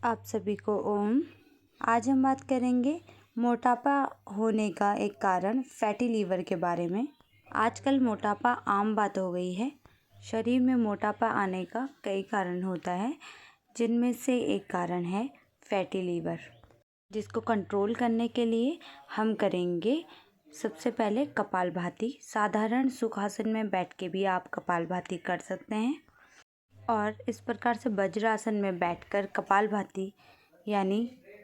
आप सभी को ओम। आज हम बात करेंगे मोटापा होने का एक कारण फैटी लीवर के बारे में। आजकल मोटापा आम बात हो गई है। शरीर में मोटापा आने का कई कारण होता है, जिनमें से एक कारण है फैटी लीवर, जिसको कंट्रोल करने के लिए हम करेंगे सबसे पहले कपालभाति। साधारण सुखासन में बैठ के भी आप कपालभाति कर सकते हैं और इस प्रकार से वज्रासन में बैठकर कपालभाति, यानी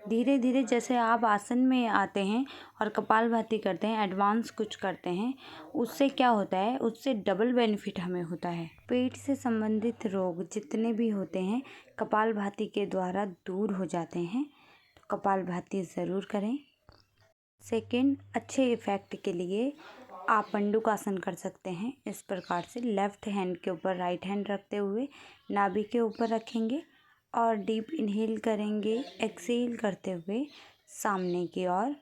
धीरे धीरे जैसे आप आसन में आते हैं और कपालभाति करते हैं, एडवांस कुछ करते हैं, उससे क्या होता है, उससे डबल बेनिफिट हमें होता है। पेट से संबंधित रोग जितने भी होते हैं कपालभाति के द्वारा दूर हो जाते हैं, तो कपालभाति ज़रूर करें। सेकंड, अच्छे इफ़ेक्ट के लिए आप मंडूकासन कर सकते हैं। इस प्रकार से लेफ़्ट हैंड के ऊपर राइट हैंड रखते हुए नाभि के ऊपर रखेंगे और डीप इनहेल करेंगे, एक्सहेल करते हुए सामने की ओर।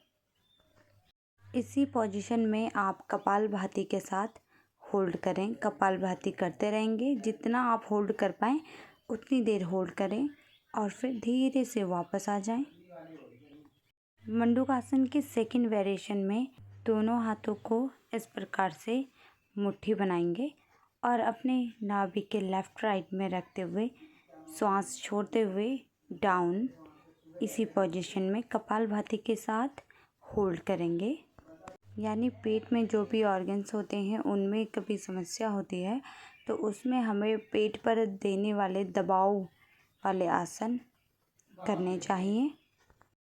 इसी पोजीशन में आप कपालभाति के साथ होल्ड करें, कपालभाति करते रहेंगे। जितना आप होल्ड कर पाएँ उतनी देर होल्ड करें और फिर धीरे से वापस आ जाएं। मंडूकासन की सेकंड वेरिएशन में दोनों हाथों को इस प्रकार से मुट्ठी बनाएंगे और अपने नाभि के लेफ़्ट राइट में रखते हुए श्वास छोड़ते हुए डाउन, इसी पोजीशन में कपालभाति के साथ होल्ड करेंगे। यानी पेट में जो भी ऑर्गन्स होते हैं उनमें कभी समस्या होती है तो उसमें हमें पेट पर देने वाले दबाव वाले आसन करने चाहिए,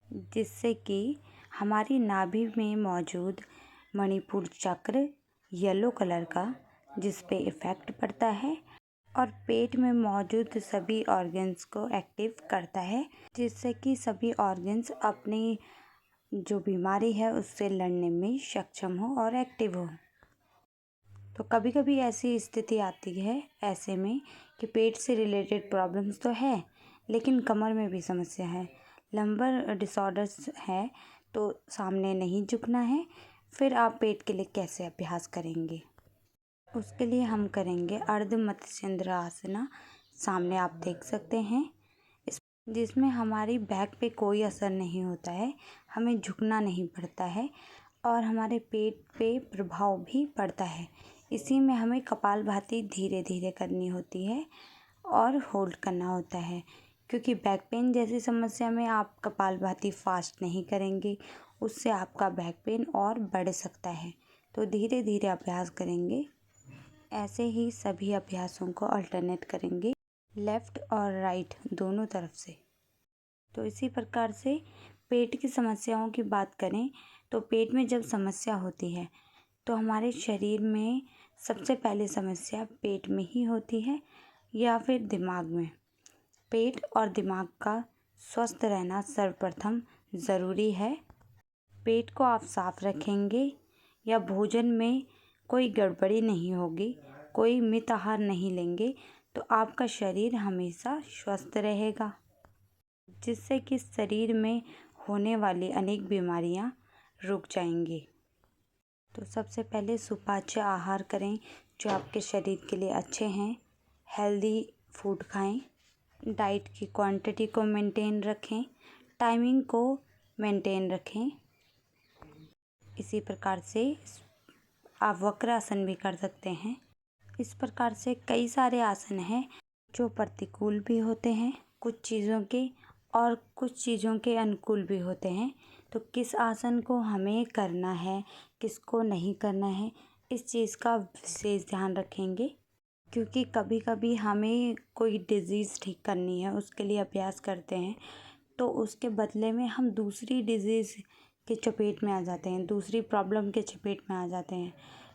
जिससे कि हमारी नाभि में मौजूद मणिपुर चक्र येलो कलर का, जिस पे इफ़ेक्ट पड़ता है और पेट में मौजूद सभी ऑर्गन्स को एक्टिव करता है, जिससे कि सभी ऑर्गन्स अपनी जो बीमारी है उससे लड़ने में सक्षम हो और एक्टिव हो। तो कभी कभी ऐसी स्थिति आती है ऐसे में कि पेट से रिलेटेड प्रॉब्लम्स तो है लेकिन कमर में भी समस्या है, लंबर डिसऑर्डर्स है, तो सामने नहीं झुकना है। फिर आप पेट के लिए कैसे अभ्यास करेंगे? उसके लिए हम करेंगे अर्ध मत्स्येंद्र आसना। सामने आप देख सकते हैं, जिसमें हमारी बैक पे कोई असर नहीं होता है, हमें झुकना नहीं पड़ता है और हमारे पेट पे प्रभाव भी पड़ता है। इसी में हमें कपालभाति धीरे धीरे करनी होती है और होल्ड करना होता है, क्योंकि बैक पेन जैसी समस्या में आप कपालभाति फास्ट नहीं करेंगे, उससे आपका बैक पेन और बढ़ सकता है। तो धीरे धीरे अभ्यास करेंगे। ऐसे ही सभी अभ्यासों को अल्टरनेट करेंगे, लेफ़्ट और राइट दोनों तरफ से। तो इसी प्रकार से पेट की समस्याओं की बात करें तो पेट में जब समस्या होती है तो हमारे शरीर में सबसे पहले समस्या पेट में ही होती है या फिर दिमाग में। पेट और दिमाग का स्वस्थ रहना सर्वप्रथम ज़रूरी है। पेट को आप साफ रखेंगे या भोजन में कोई गड़बड़ी नहीं होगी, कोई मित आहार नहीं लेंगे, तो आपका शरीर हमेशा स्वस्थ रहेगा, जिससे कि शरीर में होने वाली अनेक बीमारियां रुक जाएंगी। तो सबसे पहले सुपाच्य आहार करें जो आपके शरीर के लिए अच्छे हैं। हेल्दी फूड खाएं, डाइट की क्वांटिटी को मेंटेन रखें, टाइमिंग को मेंटेन रखें। इसी प्रकार से आप वक्रासन भी कर सकते हैं। इस प्रकार से कई सारे आसन हैं जो प्रतिकूल भी होते हैं कुछ चीज़ों के और कुछ चीज़ों के अनुकूल भी होते हैं। तो किस आसन को हमें करना है, किसको नहीं करना है, इस चीज़ का विशेष ध्यान रखेंगे, क्योंकि कभी कभी हमें कोई डिज़ीज़ ठीक करनी है, उसके लिए अभ्यास करते हैं तो उसके बदले में हम दूसरी डिज़ीज़ के चपेट में आ जाते हैं, दूसरी प्रॉब्लम के चपेट में आ जाते हैं।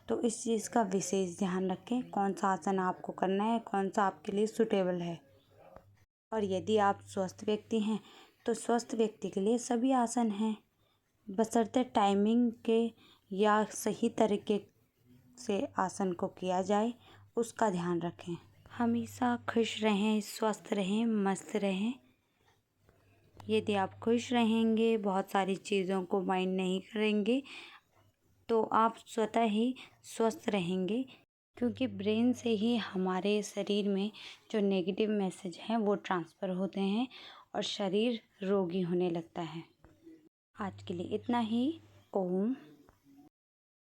तो इस चीज़ का विशेष ध्यान रखें, कौन सा आसन आपको करना है, कौन सा आपके लिए सूटेबल है। और यदि आप स्वस्थ व्यक्ति हैं तो स्वस्थ व्यक्ति के लिए सभी आसन हैं, बशर्ते टाइमिंग के या सही तरीके से आसन को किया जाए, उसका ध्यान रखें। हमेशा खुश रहें, स्वस्थ रहें, मस्त रहें। यदि आप खुश रहेंगे, बहुत सारी चीज़ों को माइंड नहीं करेंगे, तो आप स्वतः ही स्वस्थ रहेंगे, क्योंकि ब्रेन से ही हमारे शरीर में जो नेगेटिव मैसेज हैं वो ट्रांसफ़र होते हैं और शरीर रोगी होने लगता है। आज के लिए इतना ही। ओम